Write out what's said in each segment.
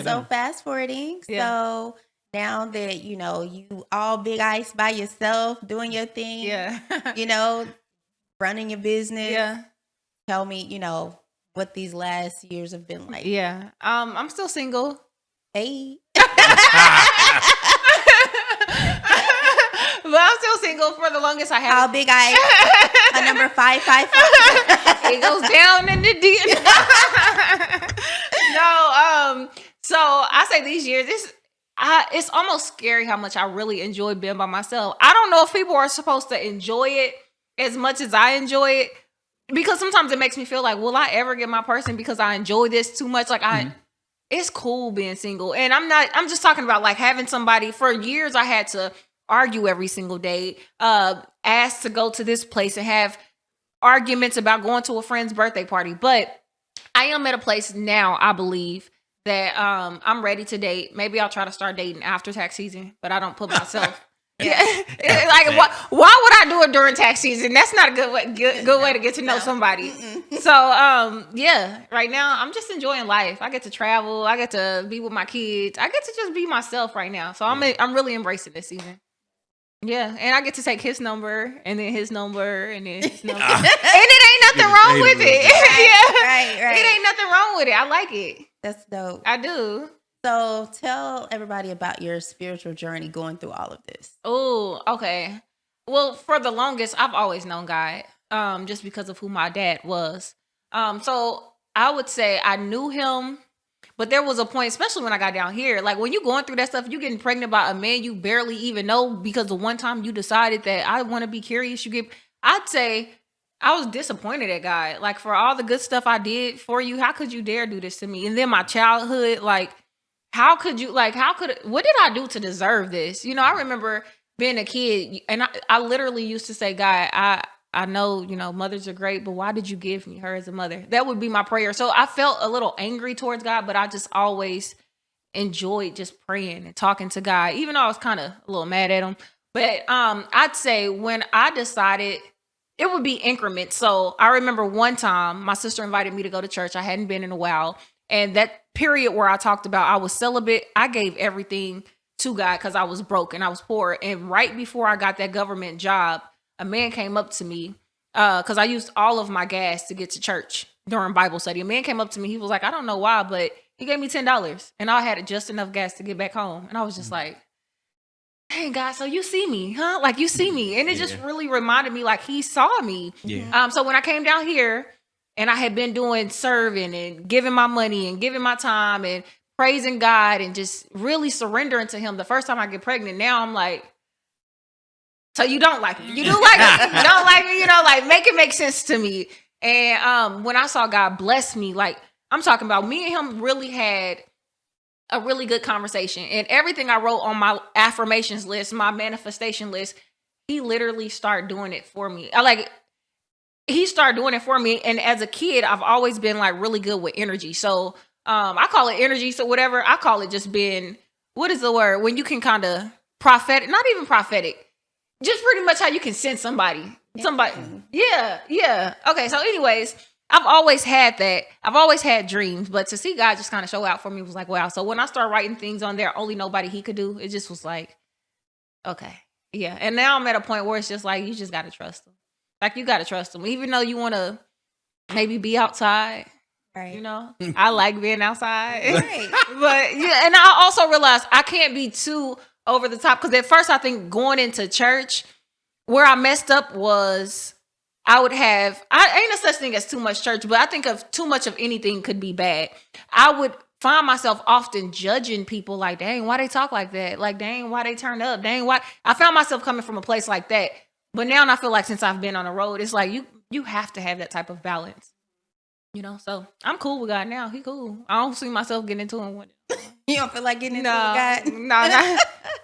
So fast forwarding. So now that, you all big ice by yourself, doing your thing, running your business. Yeah. Tell me, what these last years have been like. Yeah. I'm still single. Hey. But I'm still single. For the longest I have. How big I a number 555. It goes down in the deep. No, so I say these years, it's almost scary how much I really enjoy being by myself. I don't know if people are supposed to enjoy it as much as I enjoy it, because sometimes it makes me feel like, will I ever get my person because I enjoy this too much? Like it's cool being single. And I'm just talking about like having somebody. For years I had to argue every single day, ask to go to this place and have arguments about going to a friend's birthday party. But I am at a place now, I believe, that I'm ready to date. Maybe I'll try to start dating after tax season, but I don't put myself. Like why would I do it during tax season? That's not a good way to get to know somebody. So right now I'm just enjoying life. I get to travel. I get to be with my kids. I get to just be myself right now. So I'm really embracing this season. Yeah, and I get to take his number, and then his number, and then his number. And it ain't nothing wrong with it. Right. It ain't nothing wrong with it. I like it. That's dope. I do. So tell everybody about your spiritual journey going through all of this. Oh, okay. Well, for the longest, I've always known God, just because of who my dad was. So I would say I knew him. But there was a point, especially when I got down here, like when you're going through that stuff, you getting pregnant by a man you barely even know because the one time you decided that I want to be curious, I'd say I was disappointed at God. Like for all the good stuff I did for you, how could you dare do this to me? And then my childhood, like, what did I do to deserve this? I remember being a kid and I literally used to say, God, I know, mothers are great, but why did you give me her as a mother? That would be my prayer. So I felt a little angry towards God, but I just always enjoyed just praying and talking to God, even though I was kind of a little mad at him. But I'd say when I decided, it would be increments. So I remember one time my sister invited me to go to church. I hadn't been in a while. And that period where I talked about I was celibate, I gave everything to God because I was broke and I was poor. And right before I got that government job, a man came up to me because I used all of my gas to get to church during Bible study. A man came up to me. He was like, I don't know why, but he gave me $10 and I had just enough gas to get back home. And I was just like, hey, God, so you see me, huh? Like you see me. And it just really reminded me like he saw me. Yeah. So when I came down here and I had been doing serving and giving my money and giving my time and praising God and just really surrendering to him the first time I get pregnant, now I'm like, so you don't like me. You do like me. You don't like me. Like make it make sense to me. And when I saw God bless me, like I'm talking about me and him really had a really good conversation. And everything I wrote on my affirmations list, my manifestation list, he literally started doing it for me. He started doing it for me. And as a kid, I've always been like really good with energy. So I call it energy. So whatever, I call it just being, what is the word? When you can kind of prophetic, not even prophetic. Just pretty much how you can sense somebody. Yeah. Okay, so anyways, I've always had that. I've always had dreams, but to see God just kind of show out for me was like, wow. So when I started writing things on there, only nobody he could do, it just was like, okay. Yeah, and now I'm at a point where it's just like, you just got to trust him. Like, you got to trust him. Even though you want to maybe be outside, right? I like being outside. Right. But yeah, and I also realized I can't be too over the top, because at first I think going into church, where I messed up was I ain't a such thing as too much church, but I think of too much of anything could be bad. I would find myself often judging people like, dang, why they talk like that? Like, dang, why they turn up? Dang, why? I found myself coming from a place like that. But now I feel like since I've been on the road, it's like you have to have that type of balance. So I'm cool with God now. He cool. I don't see myself getting into him with it. You don't feel like getting into God?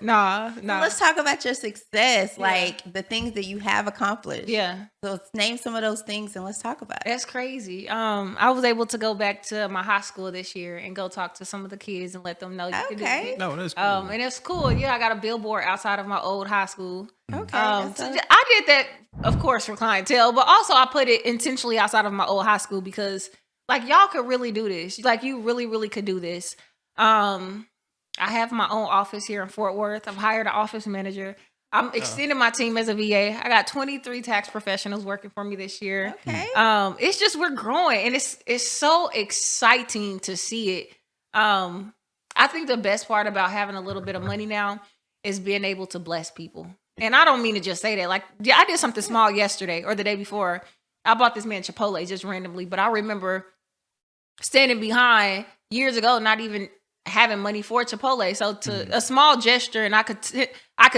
No. Let's talk about your success, like the things that you have accomplished. Yeah. So let's name some of those things and let's talk about it. That's crazy. I was able to go back to my high school this year and go talk to some of the kids and let them know you can do it. No, that's cool. And it's cool. Yeah, I got a billboard outside of my old high school. Okay. So I did that, of course, for clientele, but also I put it intentionally outside of my old high school because, like, y'all could really do this. Like, you really, really could do this. I have my own office here in Fort Worth. I've hired an office manager. I'm extending my team as a VA. I got 23 tax professionals working for me this year. Okay. It's just we're growing, and it's so exciting to see it. I think the best part about having a little bit of money now is being able to bless people. And I don't mean to just say that. Like, yeah, I did something small yesterday or the day before. I bought this man Chipotle just randomly, but I remember standing behind years ago, not even having money for Chipotle. So to a small gesture, and I could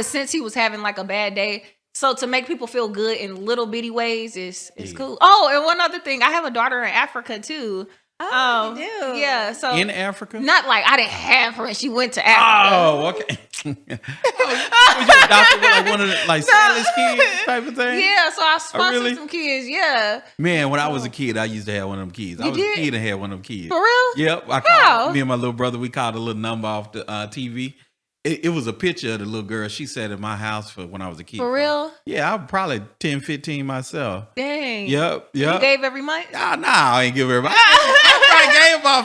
sense he was having like a bad day. So to make people feel good in little bitty ways is cool. Oh, and one other thing, I have a daughter in Africa too. Oh, you do? Yeah. So In Africa? not like I didn't have her and she went to Africa. Oh, okay. Was you adopted with like one of the like Sally's kids type of thing? Yeah, so I sponsored really? some kids. Yeah. Man, when I was a kid, I used to have one of them kids. I was did? a kid and had one of them kids. For real? Yep. I called, me and my little brother, we called a little number off the TV. It was a picture of the little girl. She sat in my house for when I was a kid. For real? Yeah, I was probably 10, 15 myself. Dang. Yep. You gave every month? Nah, I ain't give her. I gave my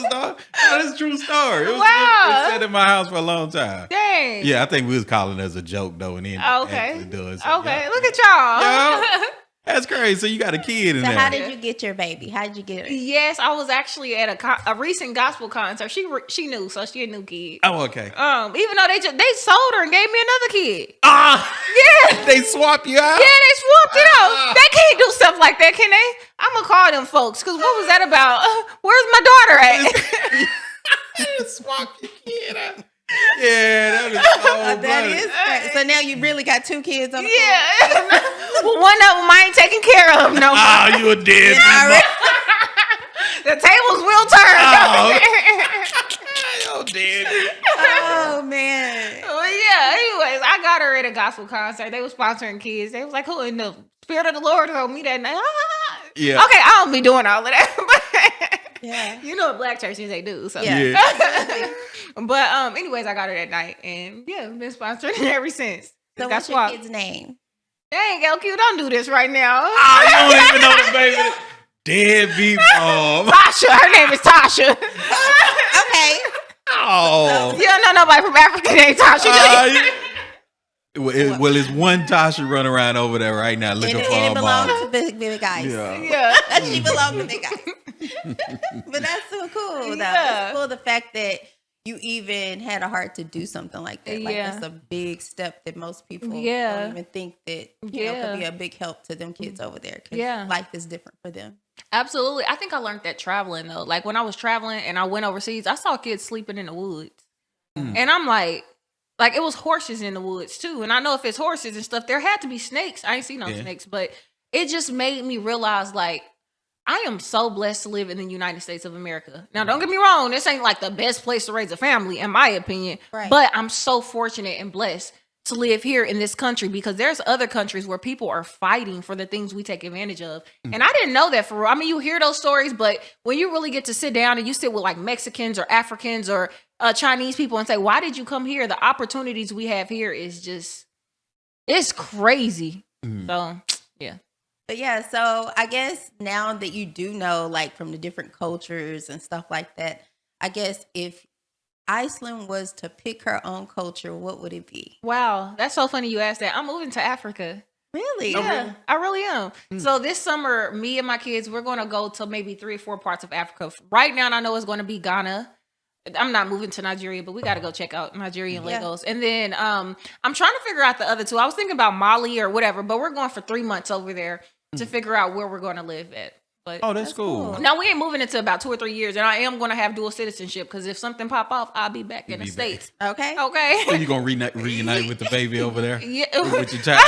$5 dog. That's a true story. It sat in my house for a long time. Dang. Yeah, I think we was calling it as a joke though, and then actually doing something. Okay, look at y'all. Yeah. That's crazy. So you got a kid in So there. how did you get your baby? How did you get it? Yes, I was actually at a recent gospel concert. She knew, so she a new kid. Oh, okay. Even though they sold her and gave me another kid. Yeah. They swap you out? Yeah, they swapped it out. They can't do stuff like that, can they? I'm gonna call them folks, because what was that about? Where's my daughter at? Swap your kid out. Yeah, that is so That funny. is crazy. So now you really got 2 kids on the Yeah. Well, one of them I ain't taking care of no more. Oh, you a dead The tables will turn. Oh, dead. Oh man. Well, yeah. Anyways, I got her at a gospel concert. They were sponsoring kids. They was like, "Who in the Spirit of the Lord told me that night?" Yeah. Okay, I don't be doing all of that. Yeah. You know what black churches they do. So Yeah. But anyways, I got her that night, and yeah, been sponsoring her ever since. So That's what's your why. kid's name? Dang, LQ, don't do this right now. Oh, you don't even know the baby. Deadbeat mom. Tasha, her name is Tasha. Okay. Oh. You don't know nobody from Africa named Tasha, do you? Well, it's one Tasha running around over there right now looking And for it a belongs mom. to big guys. Yeah. Yeah. She belongs to big guys. But that's so cool, though. Yeah. It's cool the fact that you even had a heart to do something like that. Like Yeah. that's a big step that most people Yeah. don't even think that you know could be a big help to them kids over there. Because Yeah. life is different for them. Absolutely. I think I learned that traveling, though. Like, when I was traveling and I went overseas, I saw kids sleeping in the woods. And I'm like, it was horses in the woods, too. And I know if it's horses and stuff, there had to be snakes. I ain't seen no snakes. But it just made me realize, like, I am so blessed to live in the United States of America. Now, don't get me wrong. This ain't, like, the best place to raise a family, in my opinion. Right. But I'm so fortunate and blessed to live here in this country, because there's other countries where people are fighting for the things we take advantage of. And I didn't know that for real. I mean, you hear those stories, but when you really get to sit down and you sit with like Mexicans or Africans or Chinese people and say, why did you come here? The opportunities we have here is just, it's crazy. So, yeah. But yeah, so I guess now that you do know, like from the different cultures and stuff like that, I guess if Icelynn was to pick her own culture, what would it be? Wow. That's so funny you asked that. I'm moving to Africa. Really? Yeah, I really am. So this summer, me and my kids, we're going to go to maybe 3 or 4 parts of Africa. Right now, I know it's going to be Ghana. I'm not moving to Nigeria, but we got to go check out Nigerian Legos. And then I'm trying to figure out the other 2. I was thinking about Mali or whatever, but we're going for 3 months over there to figure out where we're going to live at. But Oh, that's cool. no, we ain't moving into about 2 or 3 years, and I am going to have dual citizenship, because if something pop off, I'll be back in the States. Okay. Okay. So you gonna reunite with the baby over there? Yeah. With your child?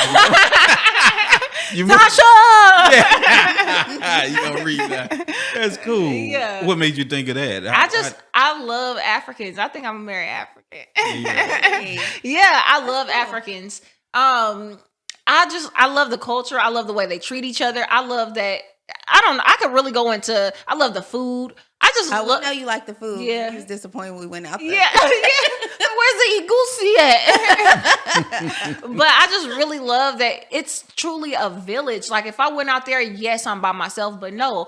You Tasha! You gonna reunite? That's cool. Yeah. What made you think of that? I love Africans. I think I'm gonna marry African. Yeah. Yeah, I love Africans. I love the culture. I love the way they treat each other. I love that. I could really go into, I love the food. I would know you like the food. Yeah. You was disappointed when we went out there. Yeah. Where's the igusi at? But I just really love that it's truly a village. Like, if I went out there, yes, I'm by myself, but no,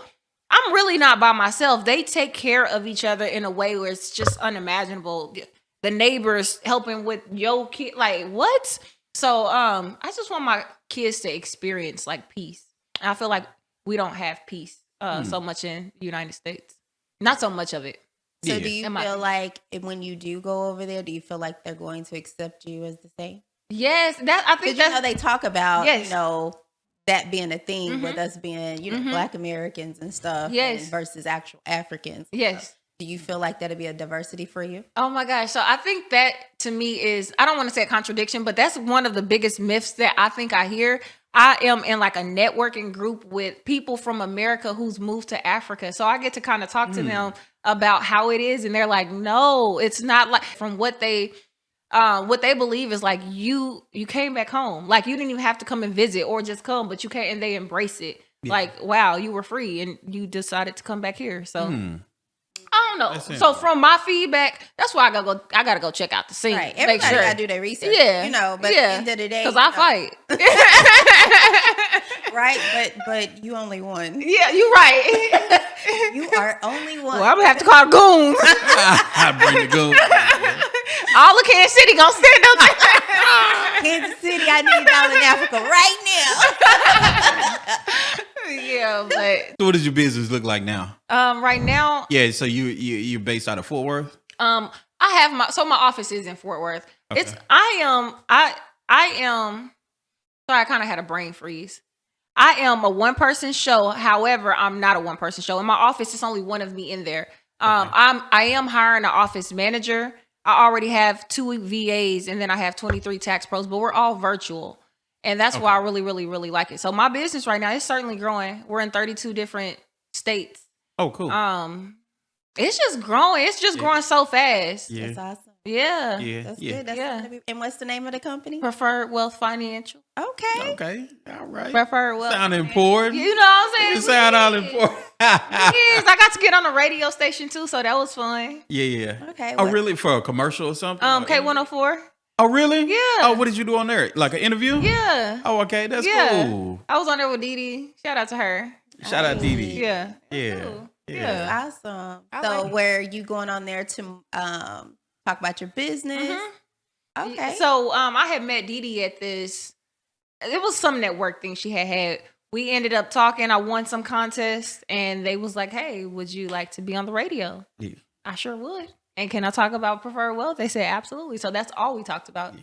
I'm really not by myself. They take care of each other in a way where it's just unimaginable. The neighbors helping with your kid, like what? So I just want my kids to experience like peace. And I feel like we don't have peace so much in the United States. Not so much of it. So do you feel like when you do go over there, do you feel like they're going to accept you as the same? Yes, I think that's, they talk about, that being a thing with us being, Black Americans and stuff versus actual Africans. Yes. Do you feel like that'd be a diversity for you? Oh my gosh. So I think that to me is, I don't want to say a contradiction, but that's one of the biggest myths that I think I hear. I am in like a networking group with people from America who's moved to Africa. So I get to kind of talk to them about how it is. And they're like, no, it's not like from what they believe is like you came back home. Like you didn't even have to come and visit or just come, but you came and they embrace it. Yeah. Like, wow, you were free and you decided to come back here. So I don't know. So from my feedback, that's why I gotta go check out the scene. Right. Everybody gotta do their research. Yeah. But at the end of the day. Because I fight. Right. But you only won. Yeah, you're right. You are only one. Well, I'm gonna have to call goons. I bring the goons. All of Kansas City gonna stand up. Kansas City, I need y'all in Africa right now. Yeah, but So what does your business look like now? Right now, yeah. So you're based out of Fort Worth. I have my office is in Fort Worth. Okay. I am. Sorry, I kind of had a brain freeze. I am a one-person show. However, I'm not a one-person show. In my office, it's only one of me in there. I am hiring an office manager. I already have 2 VAs, and then I have 23 tax pros, but we're all virtual. And that's why I really, really, really like it. So my business right now is certainly growing. We're in 32 different states. Oh, cool. It's just growing. It's just growing so fast. Yeah. That's awesome. Yeah. Yeah. That's good. That's and what's the name of the company? Preferred Wealth Financial. Okay. Okay. All right. Preferred Wealth. Sound important. You know what I'm saying? You sound all important. Yes, I got to get on the radio station too, so that was fun. Yeah. Okay. Oh, really? For a commercial or something? K104. Oh, really? Yeah. Oh, what did you do on there? Like an interview? Yeah. Oh, okay. That's cool. I was on there with Dee Dee. Shout out to her. Shout out Dee Dee. Yeah. Yeah. Cool. Yeah. Awesome. So where you going on there to talk about your business? Okay. So I had met Dee Dee at this. It was some network thing she had. We ended up talking. I won some contest, and they was like, "Hey, would you like to be on the radio?" Yeah. I sure would. And can I talk about Preferred Wealth? They said absolutely. So that's all we talked about. Yeah.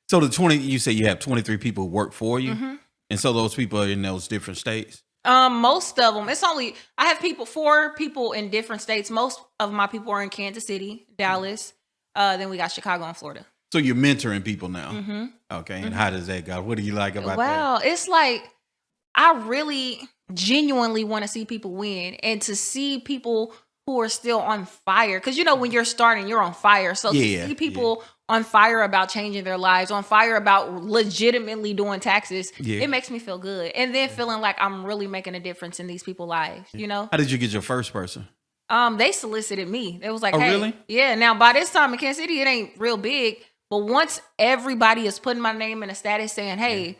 So you say you have 23 people who work for you, and so those people are in those different states. Most of them. I have 4 people in different states. Most of my people are in Kansas City, Dallas. Then we got Chicago and Florida. So you're mentoring people now. Okay. And how does that go? What do you like about that? Wow. It's like, I really genuinely want to see people win and to see people who are still on fire. Because, when you're starting, you're on fire. So to see people on fire about changing their lives, on fire about legitimately doing taxes, it makes me feel good. And then feeling like I'm really making a difference in these people's lives, How did you get your first person? They solicited me. It was like, oh, hey, really? Yeah. Now, by this time in Kansas City, it ain't real big. But once everybody is putting my name in a status saying, hey,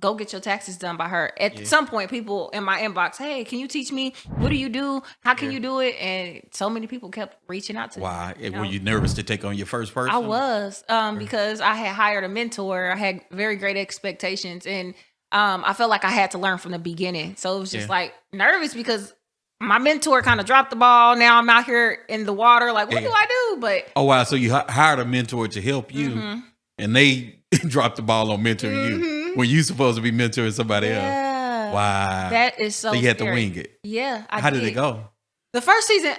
go get your taxes done by her. At some point, people in my inbox, hey, can you teach me? What do you do? How can you do it? And so many people kept reaching out to me. Why? Were you nervous to take on your first person? I was, because I had hired a mentor. I had very great expectations. And I felt like I had to learn from the beginning. So it was just like nervous because my mentor kind of dropped the ball. Now I'm out here in the water. Like, what do I do? But oh, wow. So you hired a mentor to help you and they dropped the ball on mentoring you when you supposed to be mentoring somebody else. Wow. That is so you had scary. to wing it. Yeah. How did it go? The first season,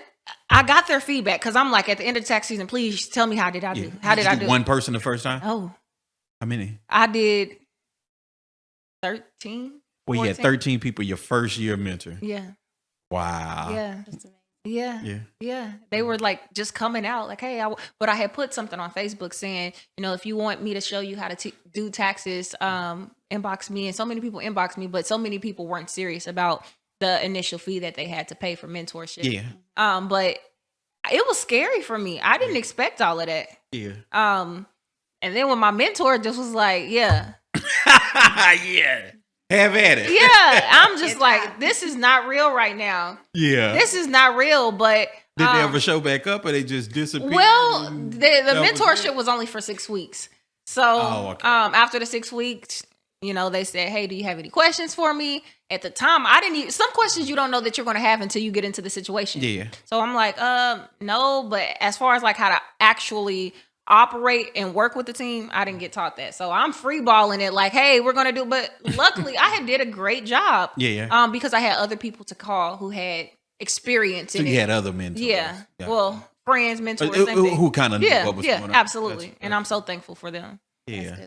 I got their feedback because I'm like, at the end of the tax season, please tell me how did I do? How did I do? One person the first time? Oh. How many? I did 13. Well, 14. you had 13 people your first year mentor. Yeah. Wow. Yeah. Yeah. Yeah. They were like just coming out like, hey, but I had put something on Facebook saying, if you want me to show you how to do taxes, inbox me. And so many people inboxed me, but so many people weren't serious about the initial fee that they had to pay for mentorship. Yeah. But it was scary for me. I didn't expect all of that. Yeah. And then when my mentor just was like, yeah. Yeah. Have at it. Yeah, I'm just It's like, not. this is not real right now. Yeah. This is not real, but Did they ever show back up or they just disappeared? well, and the that was mentorship it? was only for 6 weeks. So okay. after the 6 weeks, they said, hey, do you have any questions for me? At the time, I didn't even, some questions you don't know that you're going to have until you get into the situation. Yeah. So I'm like, no, but as far as like how to actually operate and work with the team, I didn't get taught that. So I'm free balling it like, hey, we're going to do, but luckily I had did a great job. Yeah. Because I had other people to call who had experience So in it. you had other mentors. Yeah. Yeah. Well, friends, mentors, same thing. Who kind of knew what was going on. Absolutely. Gotcha. And I'm so thankful for them. Yeah.